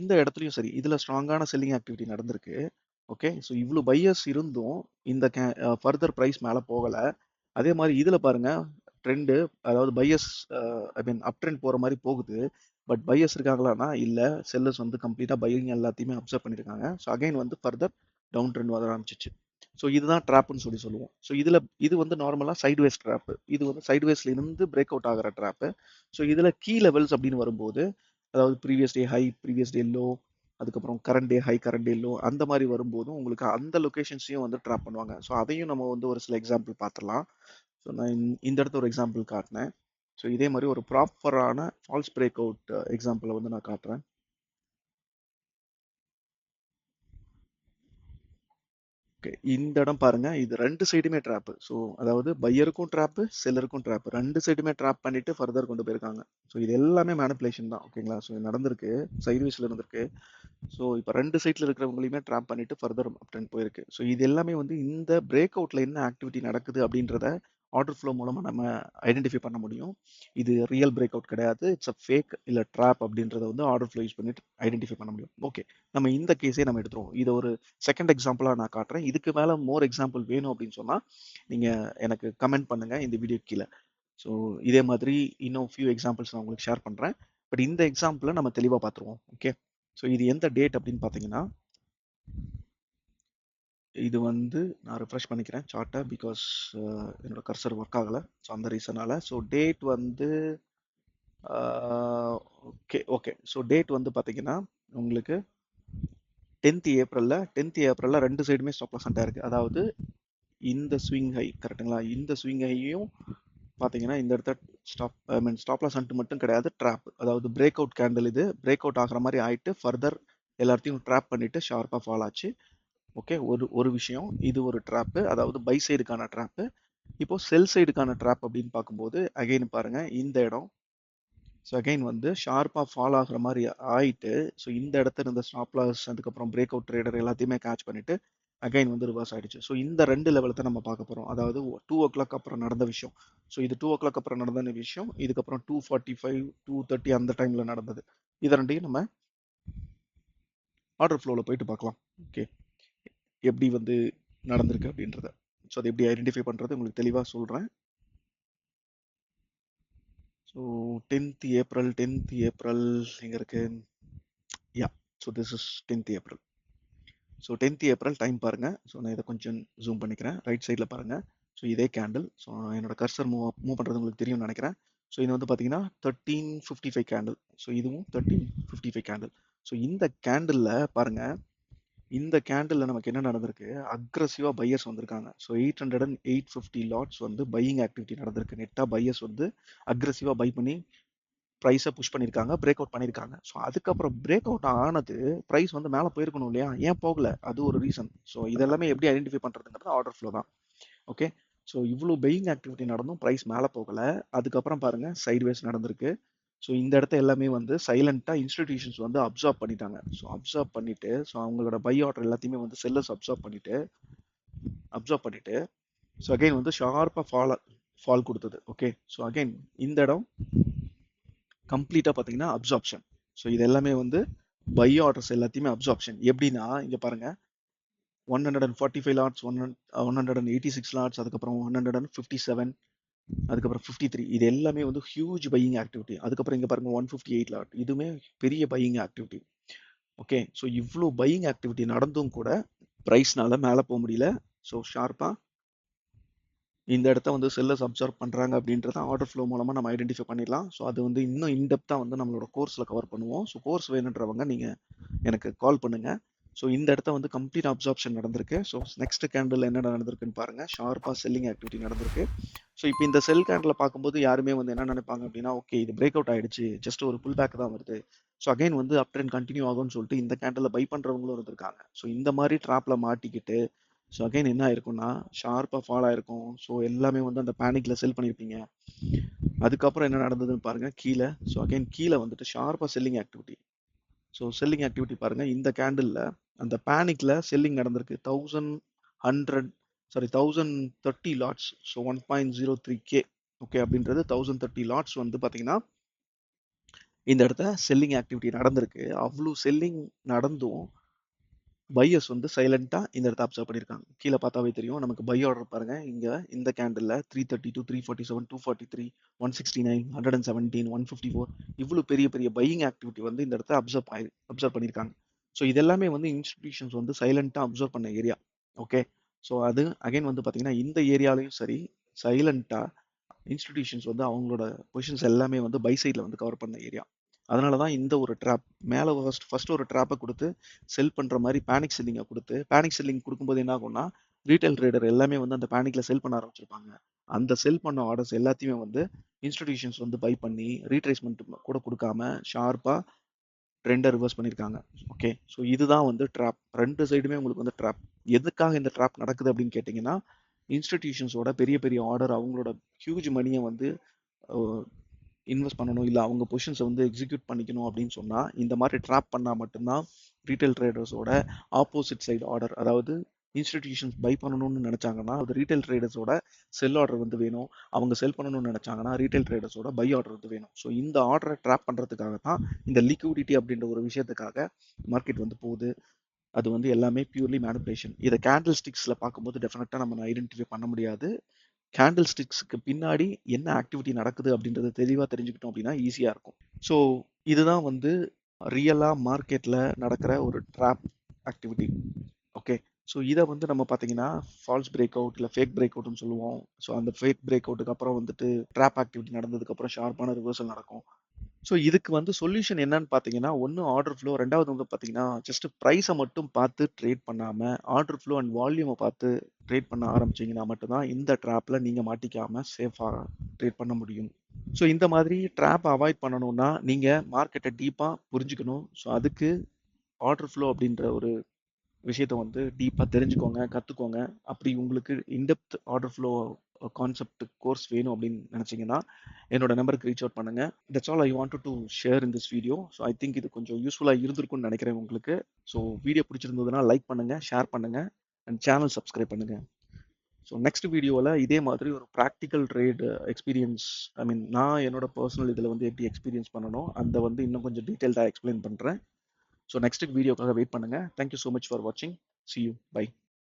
இந்த இடத்துலையும் சரி, இதில் ஸ்ட்ராங்கான செல்லிங் ஆக்டிவிட்டி நடந்திருக்கு. ஓகே, ஸோ இவ்வளோ பையர்ஸ் இருந்தும் இந்த ஃபர்தர் ப்ரைஸ் மேலே போகலை. அதே மாதிரி இதில் பாருங்க, ட்ரெண்டு, அதாவது பையர்ஸ் ஐ மீன் அப் ட்ரெண்ட் போகிற மாதிரி போகுது. பட் பையர்ஸ் இருக்காங்களான்னா இல்லை, செல்லர்ஸ் வந்து கம்ப்ளீட்டாக பையிங் எல்லாத்தையுமே அப்சர்வ் பண்ணியிருக்காங்க. ஸோ அகைன் வந்து ஃபர்தர் டவுன் ட்ரெண்ட் வர ஆரம்பிச்சிச்சு. ஸோ இதுதான் ட்ராப்னு சொல்லுவோம். ஸோ இது வந்து நார்மலாக சைட்வேஸ் ட்ராப்பு. இது வந்து சைட்வேஸ்ல இருந்து பிரேக் அவுட் ஆகிற ட்ராப்பு. ஸோ இதில் கீ லெவல்ஸ் அப்படின்னு வரும்போது, அதாவது previous day high, previous day low, அதுக்கப்புறம் current day high, current day low, அந்த மாதிரி வரும்போதும் உங்களுக்கு அந்த லொக்கேஷன்ஸையும் வந்து ட்ராப் பண்ணுவாங்க. ஸோ அதையும் நம்ம வந்து ஒரு சில எக்ஸாம்பிள் பார்த்துடலாம். ஸோ நான் இந்த இடத்த ஒரு எக்ஸாம்பிள் காட்டினேன். ஸோ இதே மாதிரி ஒரு ப்ராப்பரான ஃபால்ஸ் பிரேக் அவுட் எக்ஸாம்பிளை வந்து நான் காட்டுறேன். ஓகே, இந்த இடம் பாருங்க, இது ரெண்டு சைடுமே ட்ராப்பு. ஸோ அதாவது பையருக்கும் ட்ராப்பு, செல்லருக்கும் ட்ராப்பு, ரெண்டு சைடுமே ட்ராப் பண்ணிட்டு ஃபர்தர் கொண்டு போயிருக்காங்க. ஸோ இது எல்லாமே மேனிப்புலேஷன் தான். ஓகேங்களா? ஸோ நடந்திருக்கு, சைட்வேஸ்ல இருந்திருக்கு. ஸோ இப்போ ரெண்டு சைட்ல இருக்கிறவங்களையுமே ட்ராப் பண்ணிட்டு ஃபர்தர் அப்டன் போயிருக்கு. ஸோ இது எல்லாமே வந்து இந்த பிரேக் அவுட்ல என்ன ஆக்டிவிட்டி நடக்குது அப்படின்றத ஆர்டர் ஃப்ளோ மூலமா நம்ம ஐடென்டிஃபை பண்ண முடியும். இது ரியல் பிரேக் அவுட் கிடையாது, இட்ஸ் அ ஃபேக் இல்ல ட்ராப் அப்படின்றத வந்து ஆர்டர் ஃப்ளோ யூஸ் பண்ணிட்டு ஐடென்டிஃபை பண்ண முடியும். ஓகே, நம்ம இந்த கேஸே நம்ம எடுத்துருவோம். இதை ஒரு செகண்ட் எக்ஸாம்பிளா நான் காட்டுறேன். இதுக்கு மேல மோர் எக்ஸாம்பிள் வேணும் அப்படின்னு சொன்னா நீங்க எனக்கு கமெண்ட் பண்ணுங்க இந்த வீடியோ கீழே. ஸோ இதே மாதிரி இன்னும் ஃபியூ எக்ஸாம்பிள்ஸ் நான் உங்களுக்கு ஷேர் பண்றேன். பட் இந்த எக்ஸாம்பிளை நம்ம தெளிவா பார்த்துருவோம். ஓகே, ஸோ இது எந்த டேட் அப்படின்னு பார்த்தீங்கன்னா, இது வந்து நான் ரெஃப்ரெஷ் பண்ணிக்கிறேன் சார்ட்டை, பிகாஸ் என்னோட கர்சர் ஒர்க் ஆகலை. ஸோ அந்த ரீசனால. ஸோ டேட் வந்து ஓகே ஓகே ஸோ டேட் வந்து பார்த்தீங்கன்னா உங்களுக்கு 10th ஏப்ரலில் ரெண்டு சைடுமே ஸ்டாப் லாஸ் இருக்குது. அதாவது இந்த ஸ்விங் ஹை கரெக்டுங்களா, இந்த ஸ்விங் ஹையும் பார்த்தீங்கன்னா இந்த இடத்த ஸ்டாப் லாஸ் மட்டும் கிடையாது, ட்ராப். அதாவது பிரேக் அவுட் கேண்டில், இது பிரேக் அவுட் ஆகிற மாதிரி ஆயிட்டு ஃபர்தர் எல்லாத்தையும் ட்ராப் பண்ணிட்டு ஷார்ப்பாக ஃபால் ஆச்சு. ஓகே, ஒரு விஷயம், இது ஒரு ட்ராப்பு, அதாவது பை சைடுக்கான ட்ராப்பு. இப்போ செல் சைடுக்கான ட்ராப் அப்படின்னு பார்க்கும்போது அகைன் பாருங்க இந்த இடம். ஸோ அகைன் வந்து ஷார்ப்பாக ஃபால் ஆகுற மாதிரி ஆயிட்டு, ஸோ இந்த இடத்துல இருந்த ஸ்டாப் லாஸ், அதுக்கப்புறம் பிரேக் அவுட் ட்ரேடர் எல்லாத்தையுமே கேட்ச் பண்ணிட்டு அகைன் வந்து ரிவர்ஸ் ஆயிடுச்சு. ஸோ இந்த ரெண்டு லெவலை தான் நம்ம பார்க்க போகிறோம். அதாவது 2 o'clock அப்புறம் நடந்த விஷயம். ஸோ இது 2 o'clock அப்புறம் நடந்த விஷயம், இதுக்கப்புறம் 2:45 2:30 அந்த டைமில் நடந்தது. இது ரெண்டையும் நம்ம ஆர்டர் ஃப்ளோவில் போயிட்டு பார்க்கலாம். ஓகே, எப்படி வந்து நடந்திருக்கு அப்படின்றத. ஸோ அதை எப்படி ஐடென்டிஃபை பண்ணுறது உங்களுக்கு தெளிவாக சொல்கிறேன். ஸோ 10th ஏப்ரல் எங்கே இருக்கு? Yeah, so this is 10th April. So 10th April time பாருங்கள். ஸோ நான் இதை கொஞ்சம் ஜூம் பண்ணிக்கிறேன். ரைட் சைடில் பாருங்கள். ஸோ இதே கேண்டில். ஸோ என்னோட கர்சர் மூவ் பண்ணுறது உங்களுக்கு தெரியும்னு நினைக்கிறேன். ஸோ இது வந்து பார்த்தீங்கன்னா 13:55 கேண்டில். ஸோ இதுவும் 13:55 கேண்டில். ஸோ இந்த கேண்டிலில் பாருங்கள், இந்த கேண்டில் நமக்கு என்ன நடந்திருக்கு, அக்ரஸிவாக பையர்ஸ் வந்திருக்காங்க. ஸோ 800 and 850 லாட்ஸ் வந்து பையிங் ஆக்டிவிட்டி நடந்திருக்கு. நெட்டாக பையர்ஸ் வந்து அக்ரஸிவாக பை பண்ணி ப்ரைஸை புஷ் பண்ணியிருக்காங்க, பிரேக் அவுட் பண்ணியிருக்காங்க. ஸோ அதுக்கப்புறம் பிரேக் அவுட் ஆனது ப்ரைஸ் வந்து மேலே போயிருக்கணும் இல்லையா, ஏன் போகல, அது ஒரு ரீசன். ஸோ இதெல்லாமே எப்படி ஐடென்டிஃபை பண்ணுறதுங்கிறது ஆர்டர் ஃப்ளோ தான். ஓகே, ஸோ இவ்வளோ பையிங் ஆக்டிவிட்டி நடந்தும் ப்ரைஸ் மேலே போகலை. அதுக்கப்புறம் பாருங்கள் சைட்வேஸ் நடந்திருக்கு. ஸோ இந்த இடத்த எல்லாமே வந்து சைலண்ட்டாக இன்ஸ்டிடியூஷன்ஸ் வந்து அப்சர்வ் பண்ணிட்டாங்க. ஸோ அப்சர்வ் பண்ணிட்டு, ஸோ அவங்களோட பை ஆர்டர் எல்லாத்தையுமே வந்து செல்லர்ஸ் அப்சர்வ் பண்ணிட்டு ஸோ அகைன் வந்து ஷார்ப்பாக ஃபால் கொடுத்தது. ஓகே, ஸோ அகைன் இந்த இடம் கம்ப்ளீட்டாக பார்த்தீங்கன்னா அப்சார்ப்ஷன். ஸோ இது எல்லாமே வந்து பை ஆர்டர்ஸ் எல்லாத்தையுமே அப்சார்ப்ஷன். எப்படின்னா இங்கே பாருங்க, 145 லாட்ஸ், 186 லாட்ஸ், அதுக்கப்புறம் 157, அதுக்கப்புறம் 53, இது எல்லாமே வந்து ஹியூஜ் பையிங் ஆக்டிவிட்டி. அதுக்கப்புறம் இங்கே பாருங்க 158 லாட், இதுவுமே பெரிய பையிங் ஆக்டிவிட்டி. ஓகே, ஸோ இவ்வளோ பையிங் ஆக்டிவிட்டி நடந்தும் கூட ப்ரைஸ்னால மேலே போக முடியல. ஸோ ஷார்ப்பாக இந்த இடத்த வந்து செல்லர்ஸ் அப்சர்வ் பண்ணுறாங்க அப்படின்றத ஆர்டர் ஃப்ளோ மூலமாக நம்ம ஐடென்டிஃபை பண்ணிடலாம். ஸோ அது வந்து இன்னும் இன்டெப்த்தாக வந்து நம்மளோட கோர்ஸில் கவர் பண்ணுவோம். ஸோ கோர்ஸ் வேணுன்றவங்க நீங்கள் எனக்கு கால் பண்ணுங்கள். ஸோ இந்த இடத்த வந்து கம்ப்ளீட் அப்சார்ப்ஷன் நடந்திருக்கு. ஸோ நெக்ஸ்ட் கேண்டில் என்ன நடந்திருக்குன்னு பாருங்கள், ஷார்ப்பாக செல்லிங் ஆக்டிவிட்டி நடந்திருக்கு. ஸோ இப்போ இந்த செல் கேண்டில் பார்க்கும்போது யாருமே வந்து என்ன நினைப்பாங்க அப்படின்னா, ஓகே இது பிரேக் அவுட் ஆகிடுச்சு, ஜஸ்ட் ஒரு புல் பேக் தான் வருது, ஸோ அகைன் வந்து அப் ட்ரெண்ட் கண்டினியூ ஆகும்னு சொல்லிட்டு இந்த கேண்டில் பை பண்ணுறவங்களும் இருந்திருக்காங்க. ஸோ இந்த மாதிரி ட்ராப்பில் மாட்டிக்கிட்டு ஸோ அகைன் என்ன ஆயிருக்கும்னா ஷார்ப்பாக ஃபால் ஆயிருக்கும். ஸோ எல்லாமே வந்து அந்த பேனிக்கில் செல் பண்ணியிருப்பீங்க. அதுக்கப்புறம் என்ன நடந்ததுன்னு பாருங்கள் கீழே. ஸோ அகைன் கீழே வந்துட்டு ஷார்ப்பாக selling activity. So selling activity பாருங்கள், இந்த கேண்டிலில் அந்த பேனிக்கில் செல்லிங் நடந்திருக்கு. 1030 லாட்ஸ். So 1.03K. ஓகே, அப்படின்றது 1030 லாட்ஸ் வந்து பார்த்தீங்கன்னா இந்த இடத்த செல்லிங் ஆக்டிவிட்டி நடந்திருக்கு. அவ்வளோ செல்லிங் நடந்தும் பையர்ஸ் வந்து சைலண்டாக இந்த இடத்த அப்சர்வ் பண்ணியிருக்காங்க. கீழே பார்த்தாவே தெரியும் நமக்கு பை ஆர்டர் பாருங்க, இங்கே இந்த கேண்டில் 332, 347, 243, 169, 117, 154, இவ்வளோ பெரிய பெரிய பையிங் ஆக்டிவிட்டி வந்து இந்த இடத்த அப்சர்வ் பண்ணியிருக்காங்க. ஸோ இதெல்லாமே வந்து இன்ஸ்டிடியூஷன்ஸ் வந்து சைலண்டாக அப்சர்வ் பண்ண ஏரியா. ஓகே, ஸோ அது அகைன் வந்து பார்த்தீங்கன்னா இந்த ஏரியாலையும் சரி சைலண்ட்டாக இன்ஸ்டிடியூஷன்ஸ் வந்து அவங்களோட பொசிஷன்ஸ் எல்லாமே வந்து பை சைடில் வந்து கவர் பண்ண ஏரியா. அதனால தான் இந்த ஒரு ட்ராப் மேலே ஃபர்ஸ்ட் ஒரு ட்ராப்பை கொடுத்து செல் பண்ணுற மாதிரி பேனிக் செல்லிங்கை கொடுத்து பேனிக் செல்லிங் கொடுக்கும்போது என்ன ஆகும்னா ரீட்டைல் ட்ரேடர் எல்லாமே வந்து அந்த பேனிக்ல செல் பண்ண ஆரம்பிச்சிருப்பாங்க. அந்த செல் பண்ண ஆர்டர்ஸ் எல்லாத்தையுமே வந்து இன்ஸ்டிடியூஷன்ஸ் வந்து பை பண்ணி ரீட்ரேஸ்மெண்ட் கூட கொடுக்காம ஷார்ப்பாக ட்ரெண்டை ரிவர்ஸ் பண்ணியிருக்காங்க. ஓகே, ஸோ இதுதான் வந்து ட்ராப். ரெண்டு சைடுமே உங்களுக்கு வந்து ட்ராப். எதுக்காக இந்த ட்ராப் நடக்குது அப்படின்னு கேட்டிங்கன்னா இன்ஸ்டிடியூஷன்ஸோட பெரிய பெரிய ஆர்டர் அவங்களோட ஹியூஜ் மணியை வந்து இன்வெஸ்ட் பண்ணணும், இல்லை அவங்க பொசிஷன்ஸை வந்து எக்ஸிக்யூட் பண்ணிக்கணும் அப்படின்னு சொன்னால் இந்த மாதிரி ட்ராப் பண்ணால் மட்டும்தான் ரீட்டைல் ட்ரேடர்ஸோட ஆப்போசிட் சைடு ஆர்டர், அதாவது இன்ஸ்டிடியூஷன்ஸ் பை பண்ணணும்னு நினச்சாங்கன்னா அது ரீட்டைல் ட்ரேடர்ஸோட செல் ஆர்டர் வந்து வேணும். அவங்க செல் பண்ணணும்னு நினச்சாங்கன்னா ரீட்டைல் ட்ரேடர்ஸோட பை ஆர்டர் வந்து வேணும். ஸோ இந்த ஆர்டரை ட்ராப் பண்ணுறதுக்காக தான் இந்த லிக்விடிட்டி அப்படின்ற ஒரு விஷயத்துக்காக மார்க்கெட் வந்து போகுது. அது வந்து எல்லாமே பியூர்லி மேனிபுலேஷன். இதை கேண்டில் ஸ்டிக்ஸில் பார்க்கும்போது டெஃபினட்டாக நம்ம ஐடென்டிஃபை பண்ண முடியாது. கேண்டில் ஸ்டிக்ஸ்க்கு பின்னாடி என்ன ஆக்டிவிட்டி நடக்குது அப்படின்றது தெளிவாக தெரிஞ்சுக்கிட்டோம் அப்படின்னா ஈஸியாக இருக்கும். ஸோ இதுதான் வந்து ரியலாக மார்க்கெட்டில் நடக்கிற ஒரு ட்ராப் ஆக்டிவிட்டி. ஓகே, ஸோ இதை வந்து நம்ம பார்த்தீங்கன்னா ஃபால்ஸ் பிரேக் அவுட் இல்லை ஃபேக் பிரேக் அவுட்னு சொல்லுவோம். ஸோ அந்த ஃபேக் பிரேக் அவுட்டுக்கு அப்புறம் வந்துட்டு ட்ராப் ஆக்டிவிட்டி நடந்ததுக்கப்புறம் ஷார்ப்பான ரிவர்சல் நடக்கும். ஸோ இதுக்கு வந்து சொல்யூஷன் என்னன்னு பார்த்தீங்கன்னா ஒன்று ஆர்டர் ஃப்ளோ, ரெண்டாவது வந்து பார்த்தீங்கன்னா ஜஸ்ட் ப்ரைஸை மட்டும் பார்த்து ட்ரேட் பண்ணாமல் ஆர்டர் ஃப்ளோ அண்ட் வால்யூமை பார்த்து ட்ரேட் பண்ண ஆரம்பிச்சிங்கன்னா மட்டும்தான் இந்த ட்ராப்பில் நீங்கள் மாட்டிக்காமல் சேஃபாக ட்ரேட் பண்ண முடியும். ஸோ இந்த மாதிரி ட்ராப் அவாய்ட் பண்ணணும்னா நீங்கள் மார்க்கெட்டை டீப்பாக புரிஞ்சுக்கணும். ஸோ அதுக்கு ஆர்டர் ஃப்ளோ அப்படின்ற ஒரு விஷயத்தை வந்து டீப்பாக தெரிஞ்சுக்கோங்க, கற்றுக்கோங்க. அப்படி உங்களுக்கு in-depth order flow concept course வேணும் அப்படின்னு நினச்சிங்கன்னா என்னோட நம்பருக்கு ரீச் அவுட் பண்ணுங்கள். That's all I wanted to share in this video. So I think இது கொஞ்சம் யூஸ்ஃபுல்லாக இருந்திருக்கும்னு நினைக்கிறேன் உங்களுக்கு. ஸோ வீடியோ பிடிச்சிருந்ததுன்னா லைக் பண்ணுங்கள், ஷேர் பண்ணுங்கள் அண்ட் சேனல் சப்ஸ்கிரைப் பண்ணுங்கள். ஸோ நெக்ஸ்ட் வீடியோவில் இதே மாதிரி ஒரு ப்ராக்டிக்கல் ட்ரேட் எக்ஸ்பீரியன்ஸ், ஐ மீன் நான் என்னோட பர்சனல் இதில் வந்து எப்படி எக்ஸ்பீரியன்ஸ் பண்ணணும் அந்த வந்து இன்னும் கொஞ்சம் டீட்டெயில்டாக எக்ஸ்பிளைன் பண்ணுறேன். ஸோ நெக்ஸ்ட் வீடியோக்காக வெயிட் பண்ணுங்கள். தேங்க்யூ ஸோ மச் ஃபார் வாட்சிங். See you. Bye.